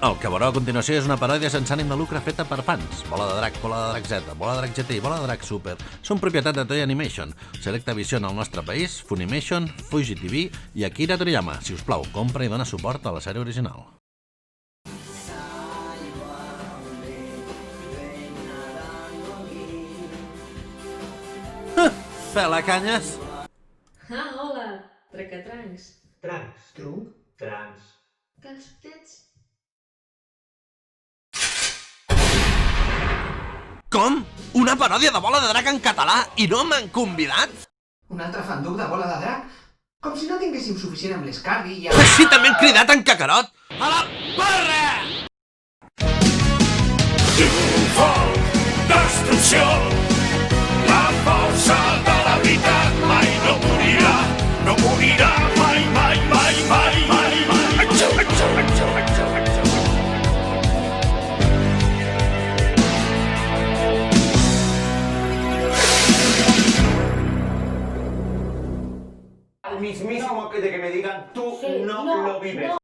El que veureu a continuació és una paròdia sense ànim de lucre feta per fans. Bola de Drac, Bola de Drac Z, Bola de Drac GT i Bola de Drac Super són propietat de Toy Animation, Selecta Vision al nostre país, Funimation, Fuji TV i Akira Toriyama. Si us plau, compra i dona suport a la sèrie original. Fela canyes! Ah, hola! Tracatrancs. Trans. Trunc? Trans. Calçotets. Com? Una paròdia de Bola de Drac en català i no m'han convidat? Un altre fanduc de Bola de Drac? Com si no tinguéssim suficient amb l'Escardi i... Així també han cridat en Cacarot! A la porra! Destrucció, la força de la veritat mai no morirà mai, mai, mai, mai, mai, mai. Atxau, atxau, atxau, atxau, atxau. Al mismísimo que de que me digan tú Sí, no no, lo vives. no.